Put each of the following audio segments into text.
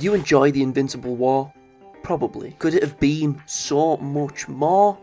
Did you enjoy the Invincible War? Probably. Could it have been so much more?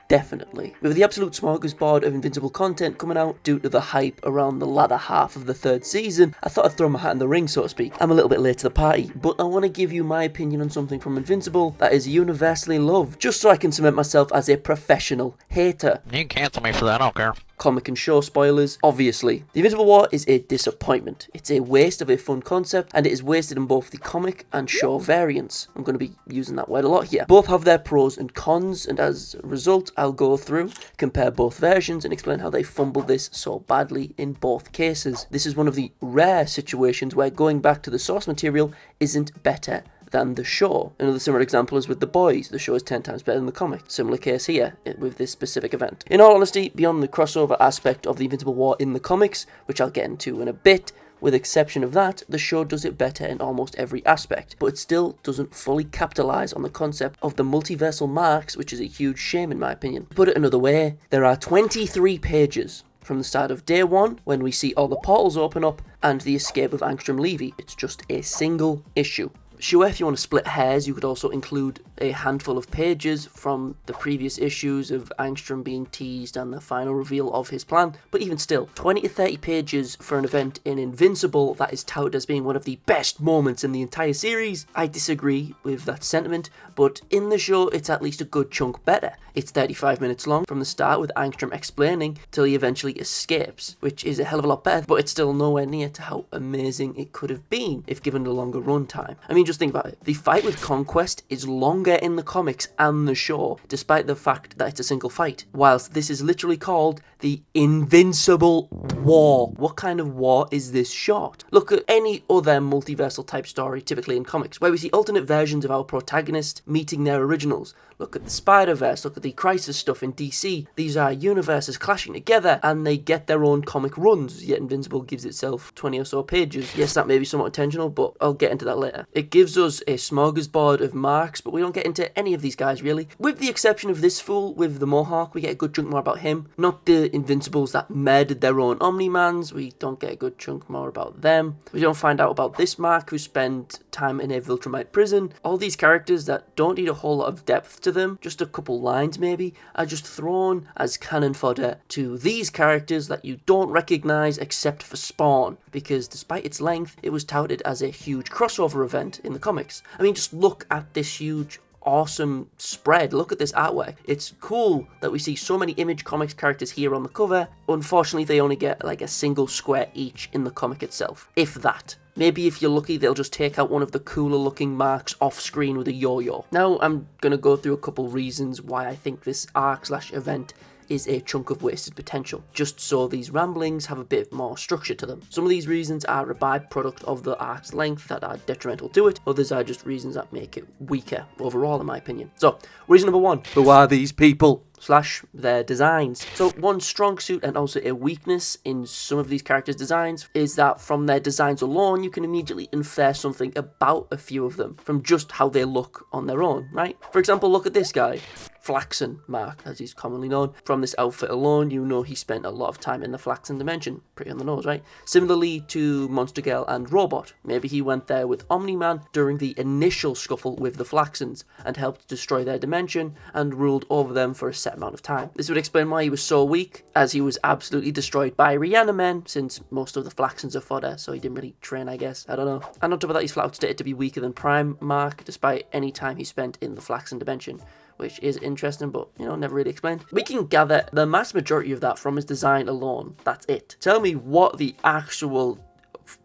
Definitely. With the absolute smorgasbord of Invincible content coming out due to the hype around the latter half of the third season, I thought I'd throw my hat in the ring, so to speak. I'm a little bit late to the party, but I want to give you my opinion on something from Invincible that is universally loved, just so I can cement myself as a professional hater. You can cancel me for that, I don't care. Comic and show spoilers, obviously. The Invincible War is a disappointment. It's a waste of a fun concept, and it is wasted in both the comic and show variants. I'm going to be using that word a lot here. Both have their pros and cons, and as a result, I'll go through, compare both versions, and explain how they fumbled this so badly in both cases. This is one of the rare situations where going back to the source material isn't better than the show. Another similar example is with The Boys. The show is 10 times better than the comic. Similar case here with this specific event. In all honesty, beyond the crossover aspect of the Invincible War in the comics, which I'll get into in a bit, with exception of that, the show does it better in almost every aspect, but it still doesn't fully capitalise on the concept of the multiversal marks, which is a huge shame in my opinion. To put it another way, there are 23 pages from the start of day one, when we see all the portals open up, and the escape of Angstrom Levy. It's just a single issue. Sure, if you want to split hairs, you could also include a handful of pages from the previous issues of Angstrom being teased and the final reveal of his plan, but even still, 20 to 30 pages for an event in Invincible that is touted as being one of the best moments in the entire series. I disagree with that sentiment, but in the show it's at least a good chunk better. It's 35 minutes long from the start with Angstrom explaining till he eventually escapes, which is a hell of a lot better, but it's still nowhere near to how amazing it could have been if given the longer runtime. I mean, just think about it. The fight with Conquest is longer in the comics and the show, despite the fact that it's a single fight, whilst this is literally called the Invincible War. What kind of war is this short? Look at any other multiversal type story, typically in comics, where we see alternate versions of our protagonist meeting their originals. Look at the Spider-Verse, look at the Crisis stuff in DC. These are universes clashing together and they get their own comic runs, yet Invincible gives itself 20 or so pages. Yes, that may be somewhat intentional, but I'll get into that later. It gives us a smorgasbord of marks, but we don't get into any of these guys really. With the exception of this fool with the Mohawk, we get a good chunk more about him. Not the Invincibles that murdered their own Omni-Mans, we don't get a good chunk more about them. We don't find out about this Mark who spent time in a Viltrumite prison. All these characters that don't need a whole lot of depth to them, just a couple lines maybe, are just thrown as cannon fodder to these characters that you don't recognise except for Spawn, because despite its length, it was touted as a huge crossover event in the comics. I mean, just look at this huge awesome spread. Look at this artwork. It's cool that we see so many Image Comics characters here on the cover. Unfortunately, they only get like a single square each in the comic itself, if that. Maybe if you're lucky, they'll just take out one of the cooler looking marks off screen with a yo-yo. Now, I'm going to go through a couple reasons why I think this arc/event is a chunk of wasted potential, just so these ramblings have a bit more structure to them. Some of these reasons are a byproduct of the arc's length that are detrimental to it, others are just reasons that make it weaker overall in my opinion. So, reason number one, who are these people? / their designs. So one strong suit and also a weakness in some of these characters' designs is that from their designs alone you can immediately infer something about a few of them from just how they look on their own, right? For example, look at this guy, Flaxen Mark, as he's commonly known. From this outfit alone, you know he spent a lot of time in the Flaxen dimension. Pretty on the nose, right? Similarly to Monster Girl and Robot. Maybe he went there with Omni-Man during the initial scuffle with the Flaxens and helped destroy their dimension and ruled over them for a set amount of time. This would explain why he was so weak, as he was absolutely destroyed by Rihanna Men, since most of the Flaxens are fodder, so he didn't really train, I guess. I don't know. And on top of that, he's flat out stated to be weaker than Prime Mark, despite any time he spent in the Flaxen dimension, which is interesting, but, you know, never really explained. We can gather the mass majority of that from his design alone. That's it. Tell me what the actual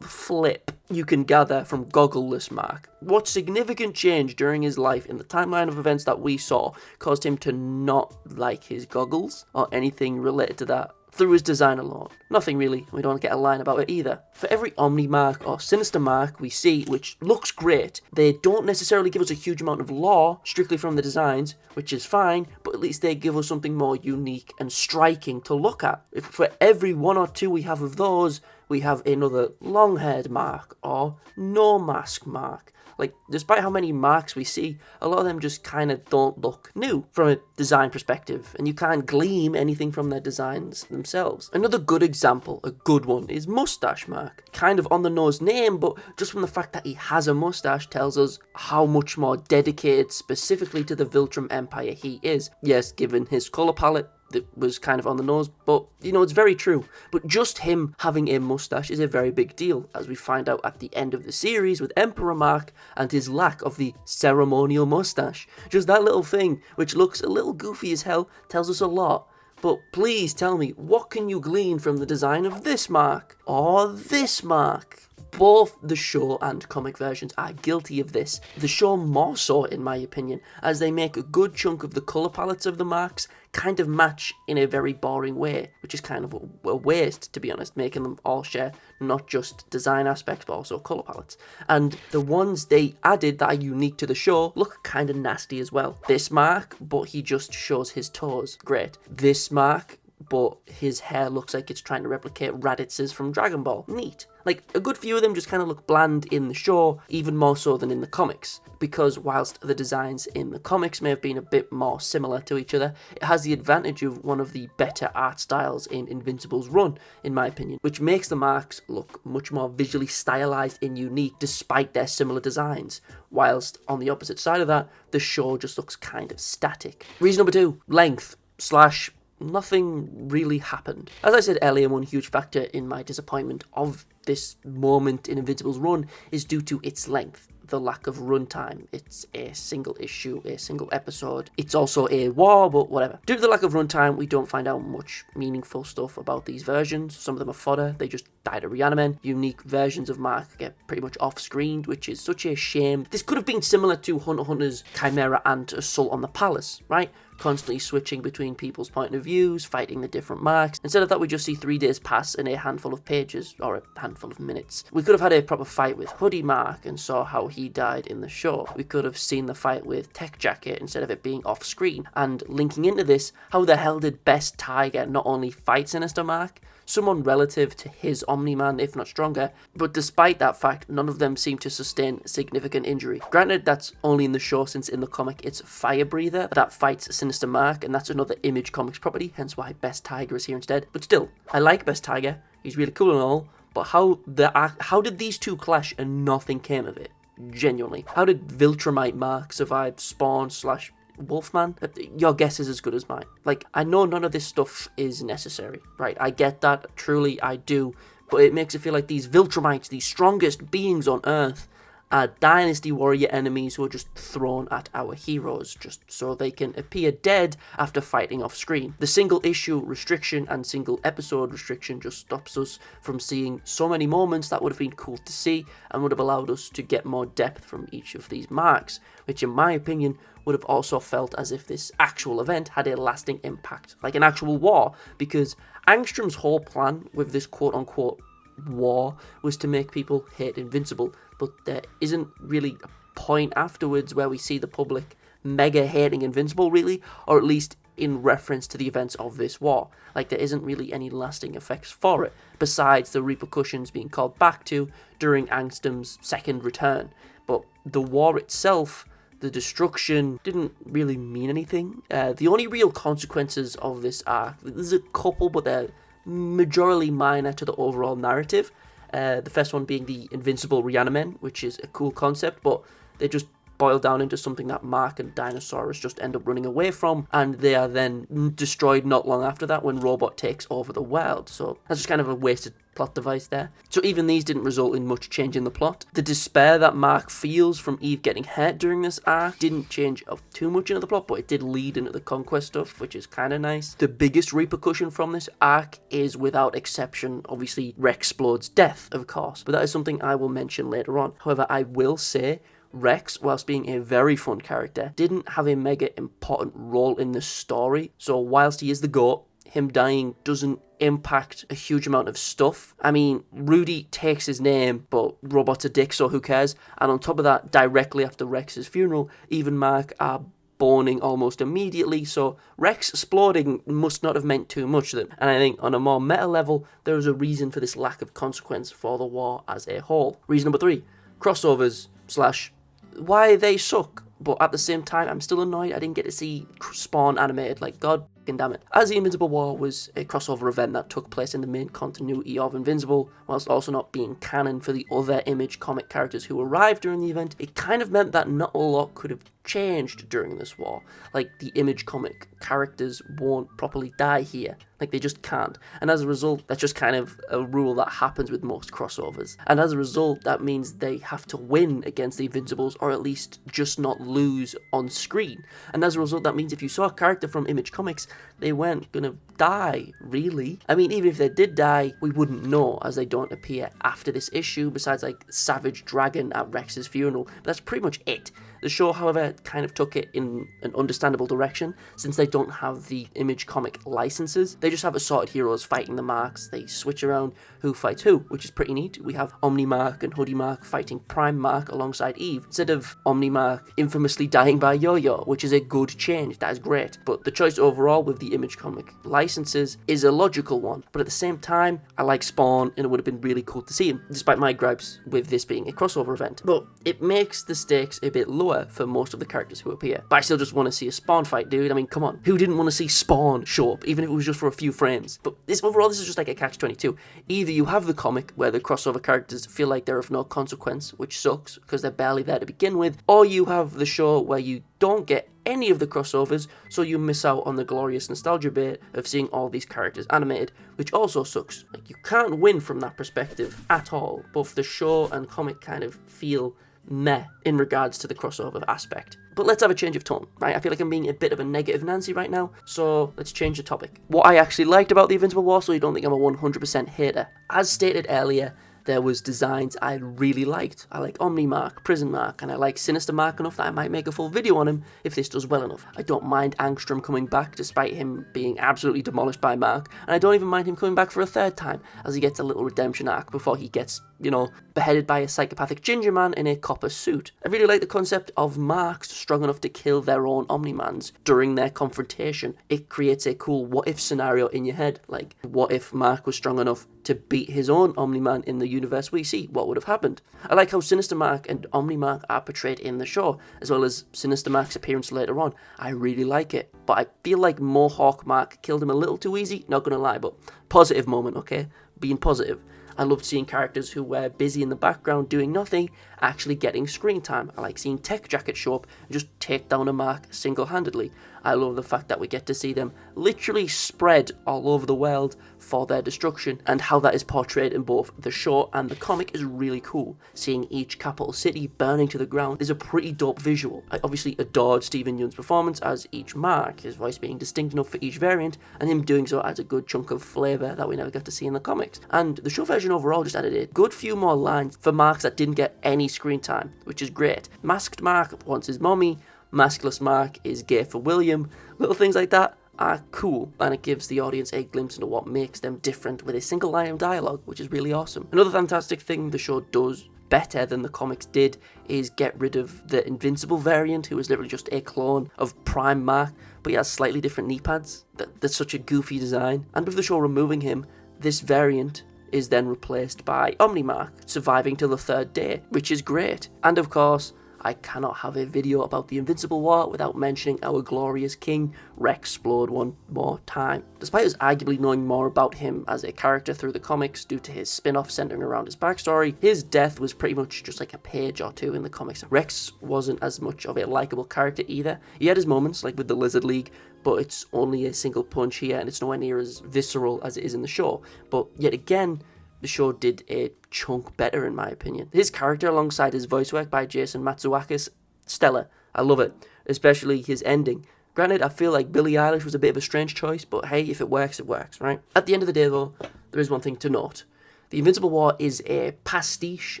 flip you can gather from Goggleless Mark. What significant change during his life in the timeline of events that we saw caused him to not like his goggles or anything related to that through his design alone? Nothing really. We don't get a line about it either. For every Omni-Mark or Sinister Mark we see, which looks great, they don't necessarily give us a huge amount of lore strictly from the designs, which is fine, but at least they give us something more unique and striking to look at. If for every one or two we have of those, we have another long-haired Mark or no mask Mark. Like, despite how many marks we see, a lot of them just kind of don't look new from a design perspective, and you can't glean anything from their designs themselves. Another good example, a good one, is Mustache Mark. Kind of on the nose name, but just from the fact that he has a mustache tells us how much more dedicated specifically to the Viltrum Empire he is. Yes, given his colour palette, that was kind of on the nose, but you know, it's very true. But just him having a mustache is a very big deal, as we find out at the end of the series with Emperor Mark and his lack of the ceremonial mustache. Just that little thing, which looks a little goofy as hell, tells us a lot. But please tell me, what can you glean from the design of this Mark? Or this Mark? Both the show and comic versions are guilty of this. The show more so, in my opinion, as they make a good chunk of the colour palettes of the marks kind of match in a very boring way, which is kind of a waste, to be honest, making them all share not just design aspects but also colour palettes. And the ones they added that are unique to the show look kind of nasty as well. This Mark, but he just shows his toes. Great. This Mark, but his hair looks like it's trying to replicate Raditz's from Dragon Ball. Neat. Like, a good few of them just kind of look bland in the show, even more so than in the comics, because whilst the designs in the comics may have been a bit more similar to each other, it has the advantage of one of the better art styles in Invincible's run, in my opinion, which makes the marks look much more visually stylized and unique despite their similar designs, whilst on the opposite side of that, the show just looks kind of static. Reason number 2, length / nothing really happened. As I said earlier, one huge factor in my disappointment of this moment in Invincible's run is due to its length, the lack of runtime. It's a single issue, a single episode. It's also a war, but whatever. Due to the lack of runtime, we don't find out much meaningful stuff about these versions. Some of them are fodder, they just died at Reanimen. Unique versions of Mark get pretty much off-screened, which is such a shame. This could have been similar to Hunter x Hunter's Chimera and Assault on the Palace, right? Constantly switching between people's point of views, fighting the different marks. Instead of that, we just see 3 days pass in a handful of pages, or a handful of minutes. We could have had a proper fight with Hoodie Mark and saw how he died in the show. We could have seen the fight with Tech Jacket instead of it being off screen. And linking into this, how the hell did Best Tiger not only fight Sinister Mark, someone relative to his Omni-Man, if not stronger, but despite that fact, none of them seem to sustain significant injury. Granted, that's only in the show, since in the comic it's Fire Breather that fights Sinister Mark, and that's another Image Comics property, hence why Best Tiger is here instead. But still, I like Best Tiger, he's really cool and all, but how did these two clash and nothing came of it? Genuinely. How did Viltrumite Mark survive Spawn / Wolfman? Your guess is as good as mine. Like, I know none of this stuff is necessary, right? I get that, truly I do, but it makes it feel like these Viltrumites, these strongest beings on Earth, are Dynasty Warrior enemies who are just thrown at our heroes, just so they can appear dead after fighting off screen. The single issue restriction and single episode restriction just stops us from seeing so many moments that would have been cool to see and would have allowed us to get more depth from each of these marks, which in my opinion would have also felt as if this actual event had a lasting impact, like an actual war, because Angstrom's whole plan with this quote-unquote war was to make people hate Invincible, but there isn't really a point afterwards where we see the public mega hating Invincible, really, or at least in reference to the events of this war. Like, there isn't really any lasting effects for it, besides the repercussions being called back to during Angstrom's second return. But the war itself, the destruction, didn't really mean anything. The only real consequences of this arc, there's a couple, but they're majorly minor to the overall narrative. The first one being the Invincible Reanimen, which is a cool concept, but they just boil down into something that Mark and Dinosaurus just end up running away from, and they are then destroyed not long after that when Robot takes over the world. So that's just kind of a wasted plot device there. So even these didn't result in much change in the plot. The despair that Mark feels from Eve getting hurt during this arc didn't change too much into the plot, but it did lead into the conquest stuff, which is kind of nice. The biggest repercussion from this arc is, without exception, obviously Rexplode's death, of course, but that is something I will mention later on. However, I will say Rex, whilst being a very fun character, didn't have a mega important role in the story. So whilst he is the GOAT, him dying doesn't impact a huge amount of stuff. I mean, Rudy takes his name, but Robot's a dick, so who cares? And on top of that, directly after Rex's funeral, Eve and Mark are boning almost immediately, so Rex exploding must not have meant too much to them. And I think on a more meta level, there is a reason for this lack of consequence for the war as a whole. Reason number 3, crossovers / why they suck. But at the same time, I'm still annoyed I didn't get to see Spawn animated. Like, god damn it. As the Invincible War was a crossover event that took place in the main continuity of Invincible, whilst also not being canon for the other Image comic characters who arrived during the event, it kind of meant that not a lot could have changed during this war. Like, the Image comic characters won't properly die here. Like, they just can't. And as a result, that's just kind of a rule that happens with most crossovers. And as a result, that means they have to win against the Invincibles, or at least just not lose on screen. And as a result, that means if you saw a character from Image Comics, they weren't gonna die, really. I mean, even if they did die, we wouldn't know, as they don't appear after this issue, besides, like, Savage Dragon at Rex's funeral. But that's pretty much it. The show, however, kind of took it in an understandable direction, since they don't have the Image comic licenses. They just have assorted heroes fighting the Marks. They switch around who fights who, which is pretty neat. We have Omni-Mark and Hoodie-Mark fighting Prime-Mark alongside Eve, instead of Omni-Mark infamously dying by Yo-Yo, which is a good change. That is great. But the choice overall with the Image comic licenses is a logical one. But at the same time, I like Spawn, and it would have been really cool to see him, despite my gripes with this being a crossover event. But it makes the stakes a bit lower for most of the characters who appear. But I still just want to see a Spawn fight, dude. I mean, come on. Who didn't want to see Spawn show up, even if it was just for a few frames? But this is just like a catch-22. Either you have the comic where the crossover characters feel like they're of no consequence, which sucks because they're barely there to begin with, or you have the show where you don't get any of the crossovers, so you miss out on the glorious nostalgia bit of seeing all these characters animated, which also sucks. Like, you can't win from that perspective at all. Both the show and comic kind of feel meh in regards to the crossover aspect. But let's have a change of tone, right? I feel like I'm being a bit of a negative Nancy right now, so let's change the topic. What I actually liked about the Invincible War, so you don't think I'm a 100% hater. As stated earlier, there was designs I really liked. I like Omni-Mark, Prison Mark, and I like Sinister Mark enough that I might make a full video on him if this does well enough. I don't mind Angstrom coming back despite him being absolutely demolished by Mark, and I don't even mind him coming back for a third time, as he gets a little redemption arc before he gets, you know, beheaded by a psychopathic ginger man in a copper suit. I really like the concept of Marks strong enough to kill their own Omni-Mans during their confrontation. It creates a cool what-if scenario in your head, like, what if Mark was strong enough to beat his own Omni-Man in the universe we see? What would have happened? I like how Sinister Mark and Omni-Mark are portrayed in the show, as well as Sinister Mark's appearance later on. I really like it, but I feel like Mohawk Mark killed him a little too easy, not gonna lie, but positive moment, okay? Being positive. I loved seeing characters who were busy in the background doing nothing actually getting screen time. I like seeing Tech Jacket show up and just take down a Mark single-handedly. I love the fact that we get to see them literally spread all over the world for their destruction, and how that is portrayed in both the show and the comic is really cool. Seeing each capital city burning to the ground is a pretty dope visual. I obviously adored Stephen Yeun's performance as each Mark, his voice being distinct enough for each variant, and him doing so adds a good chunk of flavour that we never get to see in the comics. And the show version overall just added a good few more lines for Marks that didn't get any screen time, which is great. Masked Mark wants his mommy, Maskless Mark is gay for William. Little things like that are cool, and it gives the audience a glimpse into what makes them different with a single line of dialogue, which is really awesome. Another fantastic thing the show does better than the comics did is get rid of the Invincible variant, who is literally just a clone of Prime Mark, but he has slightly different knee pads. That's such a goofy design. And with the show removing him, this variant is then replaced by Omni-Mark, surviving till the third day, which is great. And of course, I cannot have a video about the Invincible War without mentioning our glorious king, Rexplode, one more time. Despite us arguably knowing more about him as a character through the comics due to his spin-off centering around his backstory, his death was pretty much just like a page or two in the comics. Rex wasn't as much of a likable character either. He had his moments, like with the Lizard League, but it's only a single punch here, and it's nowhere near as visceral as it is in the show. But yet again, the show did a chunk better in my opinion. His character alongside his voice work by Jason Matsuakis, stellar. I love it, especially his ending. Granted, I feel like Billie Eilish was a bit of a strange choice, but hey, if it works, right? At the end of the day though, there is one thing to note. The Invincible War is a pastiche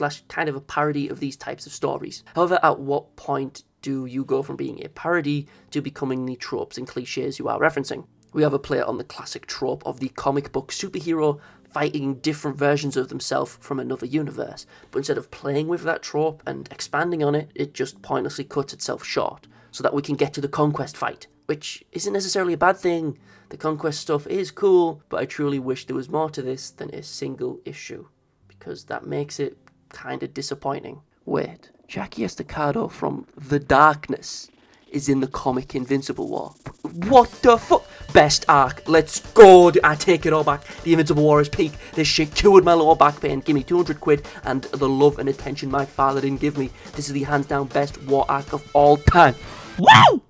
/ kind of a parody of these types of stories. However, at what point do you go from being a parody to becoming the tropes and cliches you are referencing? We have a play on the classic trope of the comic book superhero fighting different versions of themselves from another universe, but instead of playing with that trope and expanding on it, it just pointlessly cuts itself short, so that we can get to the conquest fight, which isn't necessarily a bad thing. The conquest stuff is cool, but I truly wish there was more to this than a single issue, because that makes it kind of disappointing. Wait, Jackie Estacado from The Darkness is in the comic Invincible War. What the fuck? Best arc. Let's go. I take it all back. The Invincible War is peak. This shit cured my lower back pain. Give me 200 quid and the love and attention my father didn't give me. This is the hands down best war arc of all time. Woo!